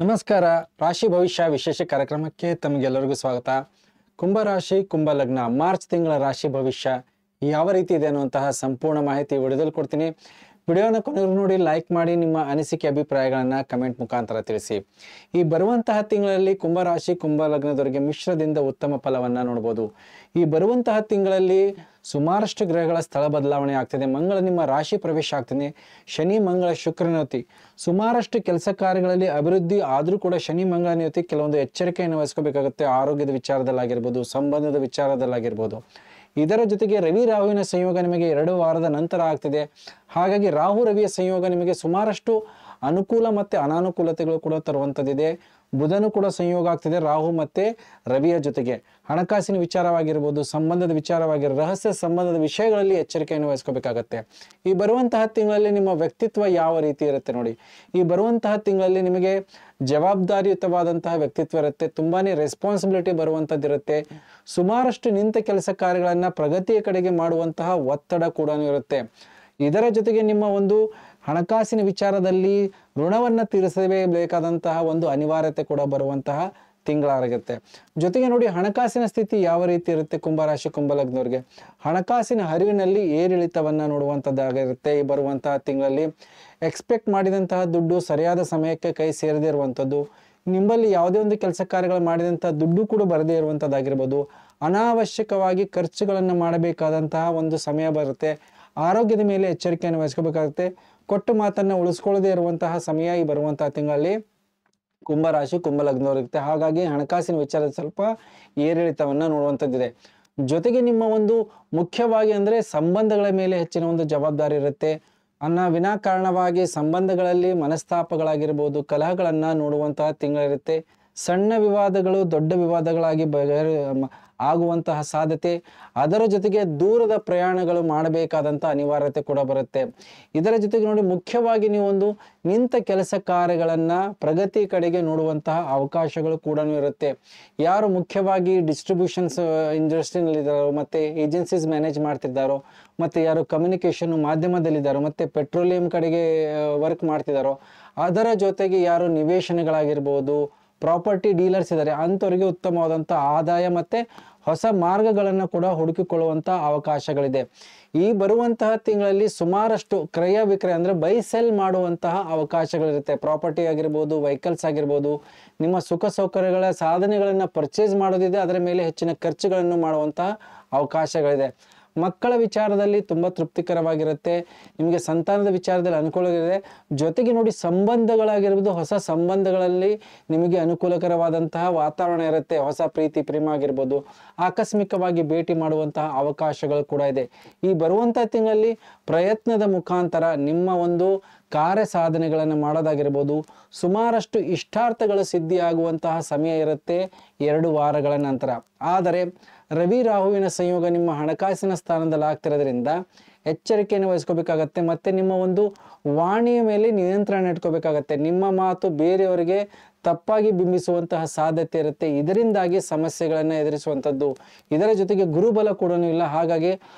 ನಮಸ್ಕಾರ. ರಾಶಿ ಭವಿಷ್ಯ ವಿಶೇಷ ಕಾರ್ಯಕ್ರಮಕ್ಕೆ ತಮಗೆಲ್ಲರಿಗೂ ಸ್ವಾಗತ. ಕುಂಭರಾಶಿ ಕುಂಭ ಲಗ್ನ ಮಾರ್ಚ್ ತಿಂಗಳ ರಾಶಿ ಭವಿಷ್ಯ ಯಾವ ರೀತಿ ಇದೆ ಅನ್ನುವಂತಹ ಸಂಪೂರ್ಣ ಮಾಹಿತಿ ವಿಡಿಯೋದಲ್ಲಿ ಕೊಡ್ತೀನಿ. ವಿಡಿಯೋನ ಕೊನೆಗೂ ನೋಡಿ, ಲೈಕ್ ಮಾಡಿ, ನಿಮ್ಮ ಅನಿಸಿಕೆ ಅಭಿಪ್ರಾಯಗಳನ್ನು ಕಮೆಂಟ್ ಮುಖಾಂತರ ತಿಳಿಸಿ. ಈ ಬರುವಂತಹ ತಿಂಗಳಲ್ಲಿ ಕುಂಭರಾಶಿ ಕುಂಭ ಲಗ್ನದವರಿಗೆ ಮಿಶ್ರದಿಂದ ಉತ್ತಮ ಫಲವನ್ನು ನೋಡ್ಬೋದು. ಈ ಬರುವಂತಹ ತಿಂಗಳಲ್ಲಿ ಸುಮಾರಷ್ಟು ಗ್ರಹಗಳ ಸ್ಥಳ ಬದಲಾವಣೆ ಆಗ್ತಿದೆ. ಮಂಗಳ ನಿಮ್ಮ ರಾಶಿ ಪ್ರವೇಶ ಆಗ್ತಿದೆ. ಶನಿ ಮಂಗಳ ಶುಕ್ರನ ಯುತಿ ಸುಮಾರಷ್ಟು ಕೆಲಸ ಕಾರ್ಯಗಳಲ್ಲಿ ಅಭಿವೃದ್ಧಿ ಆದರೂ ಕೂಡ ಶನಿ ಮಂಗಳನ ಯುತಿ ಕೆಲವೊಂದು ಎಚ್ಚರಿಕೆಯನ್ನು ವಹಿಸ್ಕೋಬೇಕಾಗುತ್ತೆ. ಆರೋಗ್ಯದ ವಿಚಾರದಲ್ಲಾಗಿರ್ಬೋದು, ಸಂಬಂಧದ ವಿಚಾರದಲ್ಲಾಗಿರ್ಬೋದು. ಇದರ ಜೊತೆಗೆ ರವಿ ರಾಹುವಿನ ಸಂಯೋಗ ನಿಮಗೆ 2 ವಾರದ ನಂತರ ಆಗ್ತಿದೆ. ಹಾಗಾಗಿ ರಾಹು ರವಿಯ ಸಂಯೋಗ ನಿಮಗೆ ಸುಮಾರಷ್ಟು ಅನುಕೂಲ ಮತ್ತು ಅನಾನುಕೂಲತೆಗಳು ಕೂಡ ತರುವಂಥದ್ದಿದೆ. ಬುಧನು ಕೂಡ ಸಂಯೋಗ ಆಗ್ತಿದೆ ರಾಹು ಮತ್ತು ರವಿಯ ಜೊತೆಗೆ. ಹಣಕಾಸಿನ ವಿಚಾರವಾಗಿರ್ಬೋದು, ಸಂಬಂಧದ ವಿಚಾರವಾಗಿರ್ಬೋದು, ರಹಸ್ಯ ಸಂಬಂಧದ ವಿಷಯಗಳಲ್ಲಿ ಎಚ್ಚರಿಕೆಯನ್ನು ವಹಿಸ್ಕೋಬೇಕಾಗತ್ತೆ. ಈ ಬರುವಂತಹ ತಿಂಗಳಲ್ಲಿ ನಿಮ್ಮ ವ್ಯಕ್ತಿತ್ವ ಯಾವ ರೀತಿ ಇರುತ್ತೆ ನೋಡಿ. ಈ ಬರುವಂತಹ ತಿಂಗಳಲ್ಲಿ ನಿಮಗೆ ಜವಾಬ್ದಾರಿಯುತವಾದಂತಹ ವ್ಯಕ್ತಿತ್ವ ಇರುತ್ತೆ. ತುಂಬಾನೇ ರೆಸ್ಪಾನ್ಸಿಬಿಲಿಟಿ ಬರುವಂಥದ್ದಿರುತ್ತೆ. ಸುಮಾರಷ್ಟು ನಿಂತ ಕೆಲಸ ಕಾರ್ಯಗಳನ್ನು ಪ್ರಗತಿಯ ಕಡೆಗೆ ಮಾಡುವಂತಹ ಒತ್ತಡ ಕೂಡ ಇರುತ್ತೆ. ಇದರ ಜೊತೆಗೆ ನಿಮ್ಮ ಒಂದು ಹಣಕಾಸಿನ ವಿಚಾರದಲ್ಲಿ ಋಣವನ್ನು ತೀರಿಸಬೇಕಾದಂತಹ ಒಂದು ಅನಿವಾರ್ಯತೆ ಕೂಡ ಬರುವಂತಹ ತಿಂಗಳಾಗಿರುತ್ತೆ. ಜೊತೆಗೆ ನೋಡಿ, ಹಣಕಾಸಿನ ಸ್ಥಿತಿ ಯಾವ ರೀತಿ ಇರುತ್ತೆ ಕುಂಭರಾಶಿ ಕುಂಭ ಲಗ್ನದವರಿಗೆ. ಹಣಕಾಸಿನ ಹರಿವಿನಲ್ಲಿ ಏರಿಳಿತವನ್ನು ನೋಡುವಂಥದ್ದಾಗಿರುತ್ತೆ. ಈ ಬರುವಂತಹ ತಿಂಗಳಲ್ಲಿ ಎಕ್ಸ್ಪೆಕ್ಟ್ ಮಾಡಿದಂತಹ ದುಡ್ಡು ಸರಿಯಾದ ಸಮಯಕ್ಕೆ ಕೈ ಸೇರದೇ ಇರುವಂಥದ್ದು, ನಿಮ್ಮಲ್ಲಿ ಯಾವುದೇ ಒಂದು ಕೆಲಸ ಕಾರ್ಯಗಳು ಮಾಡಿದಂತಹ ದುಡ್ಡು ಕೂಡ ಬರದೇ ಇರುವಂಥದ್ದಾಗಿರ್ಬೋದು. ಅನಾವಶ್ಯಕವಾಗಿ ಖರ್ಚುಗಳನ್ನು ಮಾಡಬೇಕಾದಂತಹ ಒಂದು ಸಮಯ ಬರುತ್ತೆ. ಆರೋಗ್ಯದ ಮೇಲೆ ಎಚ್ಚರಿಕೆಯನ್ನು ವಹಿಸ್ಕೋಬೇಕಾಗುತ್ತೆ. ಕೊಟ್ಟ ಮಾತನ್ನು ಉಳಿಸ್ಕೊಳ್ಳದೇ ಇರುವಂತಹ ಸಮಯ ಈ ಬರುವಂತಹ ತಿಂಗಳಲ್ಲಿ ಕುಂಭರಾಶಿ ಕುಂಭ ಲಗ್ನದವರಿರುತ್ತೆ. ಹಾಗಾಗಿ ಹಣಕಾಸಿನ ವಿಚಾರದ ಸ್ವಲ್ಪ ಏರಿಳಿತವನ್ನು ನೋಡುವಂಥದ್ದಿದೆ. ಜೊತೆಗೆ ನಿಮ್ಮ ಒಂದು ಮುಖ್ಯವಾಗಿ ಅಂದರೆ ಸಂಬಂಧಗಳ ಮೇಲೆ ಹೆಚ್ಚಿನ ಒಂದು ಜವಾಬ್ದಾರಿ ಇರುತ್ತೆ. ವಿನಾಕಾರಣವಾಗಿ ಸಂಬಂಧಗಳಲ್ಲಿ ಮನಸ್ತಾಪಗಳಾಗಿರ್ಬೋದು, ಕಲಹಗಳನ್ನು ನೋಡುವಂತಹ ತಿಂಗಳಿರುತ್ತೆ. ಸಣ್ಣ ವಿವಾದಗಳು ದೊಡ್ಡ ವಿವಾದಗಳಾಗಿ ಆಗುವಂತಹ ಸಾಧ್ಯತೆ. ಅದರ ಜೊತೆಗೆ ದೂರದ ಪ್ರಯಾಣಗಳು ಮಾಡಬೇಕಾದಂಥ ಅನಿವಾರ್ಯತೆ ಕೂಡ ಬರುತ್ತೆ. ಇದರ ಜೊತೆಗೆ ನೋಡಿ, ಮುಖ್ಯವಾಗಿ ನೀವು ಒಂದು ನಿಂತ ಕೆಲಸ ಕಾರ್ಯಗಳನ್ನು ಪ್ರಗತಿ ಕಡೆಗೆ ನೋಡುವಂತಹ ಅವಕಾಶಗಳು ಕೂಡ ಇರುತ್ತೆ. ಯಾರು ಮುಖ್ಯವಾಗಿ ಡಿಸ್ಟ್ರಿಬ್ಯೂಷನ್ಸ್ ಇಂಡಸ್ಟ್ರಿನಲ್ಲಿದ್ದಾರೋ, ಮತ್ತು ಏಜೆನ್ಸೀಸ್ ಮ್ಯಾನೇಜ್ ಮಾಡ್ತಿದ್ದಾರೋ, ಮತ್ತು ಯಾರು ಕಮ್ಯುನಿಕೇಷನ್ ಮಾಧ್ಯಮದಲ್ಲಿದ್ದಾರೋ, ಮತ್ತು ಪೆಟ್ರೋಲಿಯಂ ಕಡೆಗೆ ವರ್ಕ್ ಮಾಡ್ತಿದ್ದಾರೋ, ಅದರ ಜೊತೆಗೆ ಯಾರು ನಿವೇಶನಗಳಾಗಿರ್ಬೋದು, ಪ್ರಾಪರ್ಟಿ ಡೀಲರ್ಸ್ ಇದ್ದಾರೆ, ಅಂಥವರಿಗೆ ಉತ್ತಮವಾದಂಥ ಆದಾಯ ಮತ್ತು ಹೊಸ ಮಾರ್ಗಗಳನ್ನು ಕೂಡ ಹುಡುಕಿಕೊಳ್ಳುವಂಥ ಅವಕಾಶಗಳಿದೆ. ಈ ಬರುವಂತಹ ತಿಂಗಳಲ್ಲಿ ಸುಮಾರಷ್ಟು ಕ್ರಯ ವಿಕ್ರಯ ಅಂದರೆ ಬೈ ಸೆಲ್ ಮಾಡುವಂತಹ ಅವಕಾಶಗಳಿರುತ್ತೆ. ಪ್ರಾಪರ್ಟಿ ಆಗಿರ್ಬೋದು, ವೆಹಿಕಲ್ಸ್ ಆಗಿರ್ಬೋದು, ನಿಮ್ಮ ಸುಖ ಸೌಕರ್ಯಗಳ ಸಾಧನೆಗಳನ್ನು ಪರ್ಚೇಸ್ ಮಾಡೋದಿದೆ. ಅದರ ಮೇಲೆ ಹೆಚ್ಚಿನ ಖರ್ಚುಗಳನ್ನು ಮಾಡುವಂತಹ ಅವಕಾಶಗಳಿದೆ. ಮಕ್ಕಳ ವಿಚಾರದಲ್ಲಿ ತುಂಬ ತೃಪ್ತಿಕರವಾಗಿರುತ್ತೆ. ನಿಮಗೆ ಸಂತಾನದ ವಿಚಾರದಲ್ಲಿ ಅನುಕೂಲವಿದೆ. ಜೊತೆಗೆ ನೋಡಿ, ಸಂಬಂಧಗಳಾಗಿರ್ಬೋದು, ಹೊಸ ಸಂಬಂಧಗಳಲ್ಲಿ ನಿಮಗೆ ಅನುಕೂಲಕರವಾದಂತಹ ವಾತಾವರಣ ಇರುತ್ತೆ. ಹೊಸ ಪ್ರೀತಿ ಪ್ರೇಮ ಆಗಿರ್ಬೋದು, ಆಕಸ್ಮಿಕವಾಗಿ ಭೇಟಿ ಮಾಡುವಂತಹ ಅವಕಾಶಗಳು ಕೂಡ ಇದೆ. ಈ ಬರುವಂಥ ತಿಂಗಳಲ್ಲಿ ಪ್ರಯತ್ನದ ಮುಖಾಂತರ ನಿಮ್ಮ ಒಂದು ಕಾರ್ಯ ಸಾಧನೆಗಳನ್ನು ಮಾಡೋದಾಗಿರ್ಬೋದು, ಸುಮಾರಷ್ಟು ಇಷ್ಟಾರ್ಥಗಳು ಸಿದ್ಧಿಯಾಗುವಂತಹ ಸಮಯ ಇರುತ್ತೆ 2 ವಾರಗಳ ನಂತರ. ಆದರೆ ರವಿ ರಾಹುವಿನ ಸಂಯೋಗ ನಿಮ್ಮ ಹಣಕಾಸಿನ ಸ್ಥಾನದಲ್ಲಿ ಆಗ್ತಿರೋದ್ರಿಂದ ಎಚ್ಚರಿಕೆಯನ್ನು ವಹಿಸ್ಕೋಬೇಕಾಗತ್ತೆ. ಮತ್ತು ನಿಮ್ಮ ಒಂದು ವಾಣಿಯ ಮೇಲೆ ನಿಯಂತ್ರಣ ಇಟ್ಕೋಬೇಕಾಗತ್ತೆ. ನಿಮ್ಮ ಮಾತು ಬೇರೆಯವರಿಗೆ ತಪ್ಪಾಗಿ ಬಿಂಬಿಸುವಂತಹ ಸಾಧ್ಯತೆ ಇರುತ್ತೆ. ಇದರಿಂದಾಗಿ ಸಮಸ್ಯೆಗಳನ್ನು ಎದುರಿಸುವಂಥದ್ದು. ಇದರ ಜೊತೆಗೆ ಗುರುಬಲ ಕೂಡ ಇಲ್ಲ. ಹಾಗಾಗಿ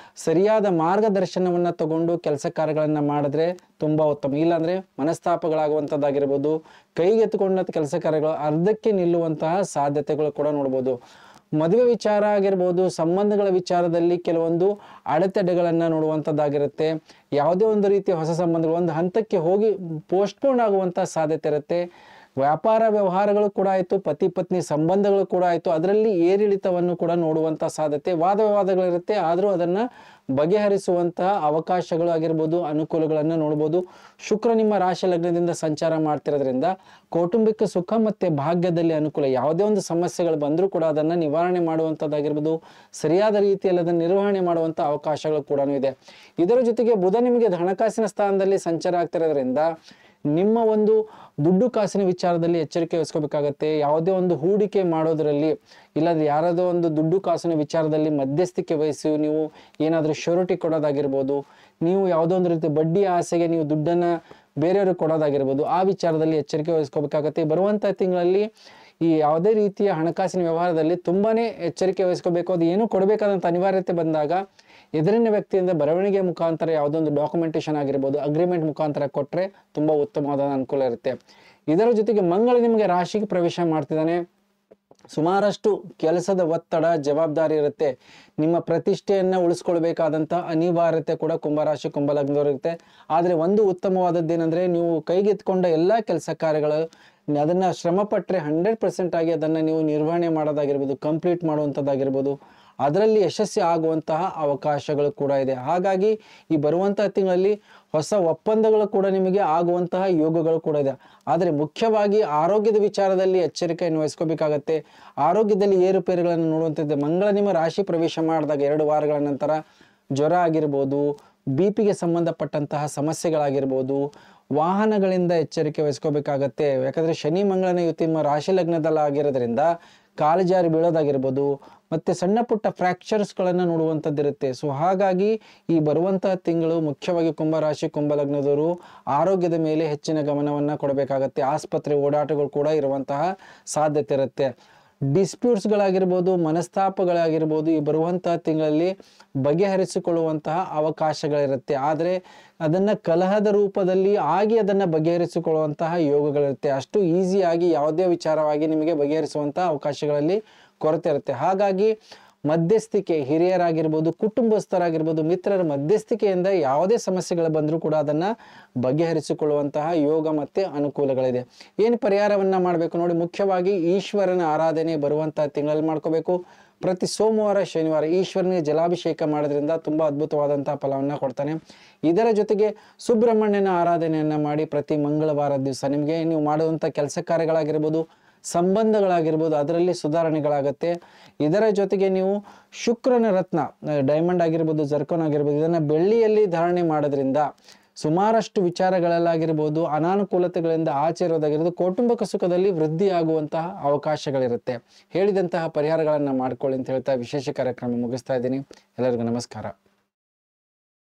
ಸರಿಯಾದ ಮಾರ್ಗದರ್ಶನವನ್ನು ತಗೊಂಡು ಕೆಲಸ ಕಾರ್ಯಗಳನ್ನು ಮಾಡಿದ್ರೆ ತುಂಬ ಉತ್ತಮ. ಇಲ್ಲಾಂದರೆ ಮನಸ್ತಾಪಗಳಾಗುವಂಥದ್ದಾಗಿರ್ಬೋದು, ಕೈಗೆತ್ತಿಕೊಂಡ ಕೆಲಸ ಕಾರ್ಯಗಳು ಅರ್ಧಕ್ಕೆ ನಿಲ್ಲುವಂತಹ ಸಾಧ್ಯತೆಗಳು ಕೂಡ ನೋಡ್ಬೋದು. ಮದುವೆ ವಿಚಾರ ಆಗಿರ್ಬೋದು, ಸಂಬಂಧಗಳ ವಿಚಾರದಲ್ಲಿ ಕೆಲವೊಂದು ಅಡೆತಡೆಗಳನ್ನು ನೋಡುವಂಥದ್ದಾಗಿರುತ್ತೆ. ಯಾವುದೇ ಒಂದು ರೀತಿಯ ಹೊಸ ಸಂಬಂಧಗಳು ಒಂದು ಹಂತಕ್ಕೆ ಹೋಗಿ ಪೋಸ್ಟ್ಪೋನ್ ಆಗುವಂಥ ಸಾಧ್ಯತೆ ಇರುತ್ತೆ. ವ್ಯಾಪಾರ ವ್ಯವಹಾರಗಳು ಕೂಡ ಆಯಿತು, ಪತಿ ಪತ್ನಿ ಸಂಬಂಧಗಳು ಕೂಡ ಆಯಿತು, ಅದರಲ್ಲಿ ಏರಿಳಿತವನ್ನು ಕೂಡ ನೋಡುವಂಥ ಸಾಧ್ಯತೆ. ವಾದ ವಿವಾದಗಳಿರುತ್ತೆ, ಆದರೂ ಅದನ್ನು ಬಗೆಹರಿಸುವಂತಹ ಅವಕಾಶಗಳು ಆಗಿರ್ಬೋದು, ಅನುಕೂಲಗಳನ್ನು ನೋಡ್ಬೋದು. ಶುಕ್ರ ನಿಮ್ಮ ರಾಶಿ ಲಗ್ನದಿಂದ ಸಂಚಾರ ಮಾಡ್ತಿರೋದ್ರಿಂದ ಕೌಟುಂಬಿಕ ಸುಖ ಮತ್ತು ಭಾಗ್ಯದಲ್ಲಿ ಅನುಕೂಲ. ಯಾವುದೇ ಒಂದು ಸಮಸ್ಯೆಗಳು ಬಂದರೂ ಕೂಡ ಅದನ್ನು ನಿವಾರಣೆ ಮಾಡುವಂಥದ್ದಾಗಿರ್ಬೋದು, ಸರಿಯಾದ ರೀತಿಯಲ್ಲಿ ಅದನ್ನು ನಿರ್ವಹಣೆ ಮಾಡುವಂಥ ಅವಕಾಶಗಳು ಕೂಡ ಇದೆ. ಇದರ ಜೊತೆಗೆ ಬುಧ ನಿಮಗೆ ಹಣಕಾಸಿನ ಸ್ಥಾನದಲ್ಲಿ ಸಂಚಾರ ಆಗ್ತಿರೋದ್ರಿಂದ ನಿಮ್ಮ ಒಂದು ದುಡ್ಡು ಕಾಸಿನ ವಿಚಾರದಲ್ಲಿ ಎಚ್ಚರಿಕೆ ವಹಿಸ್ಕೋಬೇಕಾಗತ್ತೆ. ಯಾವುದೇ ಒಂದು ಹೂಡಿಕೆ ಮಾಡೋದರಲ್ಲಿ, ಇಲ್ಲಾಂದ್ರೆ ಯಾರದೋ ಒಂದು ದುಡ್ಡು ಕಾಸಿನ ವಿಚಾರದಲ್ಲಿ ಮಧ್ಯಸ್ಥಿಕೆ ವಹಿಸಿ ನೀವು ಏನಾದರೂ ಶ್ಯೂರಿಟಿ ಕೊಡೋದಾಗಿರ್ಬೋದು, ನೀವು ಯಾವುದೋ ಒಂದು ರೀತಿ ಬಡ್ಡಿ ಆಸೆಗೆ ನೀವು ದುಡ್ಡನ್ನು ಬೇರೆಯವ್ರಿಗೆ ಕೊಡೋದಾಗಿರ್ಬೋದು, ಆ ವಿಚಾರದಲ್ಲಿ ಎಚ್ಚರಿಕೆ ವಹಿಸ್ಕೋಬೇಕಾಗತ್ತೆ. ಬರುವಂಥ ತಿಂಗಳಲ್ಲಿ ಈ ಯಾವುದೇ ರೀತಿಯ ಹಣಕಾಸಿನ ವ್ಯವಹಾರದಲ್ಲಿ ತುಂಬಾ ಎಚ್ಚರಿಕೆ ವಹಿಸ್ಕೋಬೇಕು. ಅದು ಏನು ಕೊಡಬೇಕಾದಂಥ ಅನಿವಾರ್ಯತೆ ಬಂದಾಗ ಎದುರಿನ ವ್ಯಕ್ತಿಯಿಂದ ಬರವಣಿಗೆ ಮುಖಾಂತರ ಯಾವುದೊಂದು ಡಾಕ್ಯುಮೆಂಟೇಷನ್ ಆಗಿರ್ಬೋದು, ಅಗ್ರಿಮೆಂಟ್ ಮುಖಾಂತರ ಕೊಟ್ಟರೆ ತುಂಬ ಉತ್ತಮವಾದ ಅನುಕೂಲ ಇರುತ್ತೆ. ಇದರ ಜೊತೆಗೆ ಮಂಗಳ ನಿಮಗೆ ರಾಶಿಗೆ ಪ್ರವೇಶ ಮಾಡ್ತಿದ್ದಾನೆ. ಸುಮಾರಷ್ಟು ಕೆಲಸದ ಒತ್ತಡ, ಜವಾಬ್ದಾರಿ ಇರುತ್ತೆ. ನಿಮ್ಮ ಪ್ರತಿಷ್ಠೆಯನ್ನ ಉಳಿಸ್ಕೊಳ್ಬೇಕಾದಂತ ಅನಿವಾರ್ಯತೆ ಕೂಡ ಕುಂಭರಾಶಿ ಕುಂಭಲಗ್ನದವ್ರು ಇರುತ್ತೆ. ಆದ್ರೆ ಒಂದು ಉತ್ತಮವಾದದ್ದೇನೆಂದ್ರೆ, ನೀವು ಕೈಗೆತ್ಕೊಂಡ ಎಲ್ಲಾ ಕೆಲಸ ಕಾರ್ಯಗಳು ಅದನ್ನ ಶ್ರಮ ಪಟ್ಟರೆ 100% ಆಗಿ ಅದನ್ನ ನೀವು ನಿರ್ವಹಣೆ ಮಾಡೋದಾಗಿರ್ಬೋದು, ಕಂಪ್ಲೀಟ್ ಮಾಡುವಂಥದ್ದಾಗಿರ್ಬೋದು, ಅದರಲ್ಲಿ ಯಶಸ್ವಿ ಆಗುವಂತಹ ಅವಕಾಶಗಳು ಕೂಡ ಇದೆ. ಹಾಗಾಗಿ ಈ ಬರುವಂತಹ ತಿಂಗಳಲ್ಲಿ ಹೊಸ ಒಪ್ಪಂದಗಳು ಕೂಡ ನಿಮಗೆ ಆಗುವಂತಹ ಯೋಗಗಳು ಕೂಡ ಇದೆ. ಆದರೆ ಮುಖ್ಯವಾಗಿ ಆರೋಗ್ಯದ ವಿಚಾರದಲ್ಲಿ ಎಚ್ಚರಿಕೆಯನ್ನು ವಹಿಸ್ಕೋಬೇಕಾಗತ್ತೆ. ಆರೋಗ್ಯದಲ್ಲಿ ಏರುಪೇರುಗಳನ್ನು ನೋಡುವಂಥದ್ದು. ಮಂಗಳ ನಿಮ್ಮ ರಾಶಿ ಪ್ರವೇಶ ಮಾಡಿದಾಗ 2 ವಾರಗಳ ನಂತರ ಜ್ವರ ಆಗಿರ್ಬೋದು, BP ಗೆ ಸಂಬಂಧಪಟ್ಟಂತಹ ಸಮಸ್ಯೆಗಳಾಗಿರ್ಬೋದು, ವಾಹನಗಳಿಂದ ಎಚ್ಚರಿಕೆ ವಹಿಸ್ಕೋಬೇಕಾಗತ್ತೆ. ಯಾಕಂದ್ರೆ ಶನಿ ಮಂಗಳನ ಯುತಿ ನಿಮ್ಮ ರಾಶಿ ಲಗ್ನದಲ್ಲಿ ಆಗಿರೋದ್ರಿಂದ ಕಾಲುಜಾರಿ ಬೀಳೋದಾಗಿರ್ಬೋದು, ಮತ್ತೆ ಸಣ್ಣ ಪುಟ್ಟ ಫ್ರಾಕ್ಚರ್ಸ್ಗಳನ್ನು ನೋಡುವಂಥದ್ದಿರುತ್ತೆ. ಸೊ ಹಾಗಾಗಿ ಈ ಬರುವಂತಹ ತಿಂಗಳು ಮುಖ್ಯವಾಗಿ ಕುಂಭರಾಶಿ ಕುಂಭಲಗ್ನದವರು ಆರೋಗ್ಯದ ಮೇಲೆ ಹೆಚ್ಚಿನ ಗಮನವನ್ನು ಕೊಡಬೇಕಾಗತ್ತೆ. ಆಸ್ಪತ್ರೆ ಓಡಾಟಗಳು ಕೂಡ ಇರುವಂತಹ ಸಾಧ್ಯತೆ ಇರುತ್ತೆ. ಡಿಸ್ಪ್ಯೂಟ್ಸ್ಗಳಾಗಿರ್ಬೋದು, ಮನಸ್ತಾಪಗಳಾಗಿರ್ಬೋದು ಈ ಬರುವಂತಹ ತಿಂಗಳಲ್ಲಿ ಬಗೆಹರಿಸಿಕೊಳ್ಳುವಂತಹ ಅವಕಾಶಗಳಿರುತ್ತೆ. ಆದರೆ ಅದನ್ನು ಕಲಹದ ರೂಪದಲ್ಲಿ ಆಗಿ ಅದನ್ನು ಬಗೆಹರಿಸಿಕೊಳ್ಳುವಂತಹ ಯೋಗಗಳಿರುತ್ತೆ. ಅಷ್ಟು ಈಸಿಯಾಗಿ ಯಾವುದೇ ವಿಚಾರವಾಗಿ ನಿಮಗೆ ಬಗೆಹರಿಸುವಂತಹ ಅವಕಾಶಗಳಲ್ಲಿ ಕೊರತೆ ಇರುತ್ತೆ. ಹಾಗಾಗಿ ಮಧ್ಯಸ್ಥಿಕೆ, ಹಿರಿಯರಾಗಿರ್ಬೋದು, ಕುಟುಂಬಸ್ಥರಾಗಿರ್ಬೋದು, ಮಿತ್ರರ ಮಧ್ಯಸ್ಥಿಕೆಯಿಂದ ಯಾವುದೇ ಸಮಸ್ಯೆಗಳು ಬಂದರೂ ಕೂಡ ಅದನ್ನು ಬಗೆಹರಿಸಿಕೊಳ್ಳುವಂತಹ ಯೋಗ ಮತ್ತು ಅನುಕೂಲಗಳಿದೆ. ಏನು ಪರಿಹಾರವನ್ನು ಮಾಡಬೇಕು ನೋಡಿ, ಮುಖ್ಯವಾಗಿ ಈಶ್ವರನ ಆರಾಧನೆ ಬರುವಂತಹ ತಿಂಗಳಲ್ಲಿ ಮಾಡ್ಕೋಬೇಕು. ಪ್ರತಿ ಸೋಮವಾರ ಶನಿವಾರ ಈಶ್ವರನಿಗೆ ಜಲಾಭಿಷೇಕ ಮಾಡೋದ್ರಿಂದ ತುಂಬ ಅದ್ಭುತವಾದಂತಹ ಫಲವನ್ನು ಕೊಡ್ತಾನೆ. ಇದರ ಜೊತೆಗೆ ಸುಬ್ರಹ್ಮಣ್ಯನ ಆರಾಧನೆಯನ್ನು ಮಾಡಿ ಪ್ರತಿ ಮಂಗಳವಾರ ದಿವಸ ನಿಮಗೆ ನೀವು ಮಾಡುವಂಥ ಕೆಲಸ ಕಾರ್ಯಗಳಾಗಿರ್ಬೋದು, ಸಂಬಂಧಗಳಾಗಿರ್ಬೋದು, ಅದರಲ್ಲಿ ಸುಧಾರಣೆಗಳಾಗತ್ತೆ. ಇದರ ಜೊತೆಗೆ ನೀವು ಶುಕ್ರನ ರತ್ನ, ಡೈಮಂಡ್ ಆಗಿರ್ಬೋದು, ಜರ್ಕೋನ್ ಆಗಿರ್ಬೋದು, ಇದನ್ನು ಬೆಳ್ಳಿಯಲ್ಲಿ ಧಾರಣೆ ಮಾಡೋದ್ರಿಂದ ಸುಮಾರಷ್ಟು ವಿಚಾರಗಳಲ್ಲಾಗಿರ್ಬೋದು, ಅನಾನುಕೂಲತೆಗಳಿಂದ ಆಚೆ ಇರೋದಾಗಿರ್ಬೋದು, ಕೌಟುಂಬಿಕ ಸುಖದಲ್ಲಿ ವೃದ್ಧಿ ಆಗುವಂತಹ ಅವಕಾಶಗಳಿರುತ್ತೆ. ಹೇಳಿದಂತಹ ಪರಿಹಾರಗಳನ್ನು ಮಾಡ್ಕೊಳ್ಳಿ ಅಂತ ಹೇಳ್ತಾ ವಿಶೇಷ ಕಾರ್ಯಕ್ರಮ ಮುಗಿಸ್ತಾ ಇದ್ದೀನಿ. ಎಲ್ಲರಿಗೂ ನಮಸ್ಕಾರ.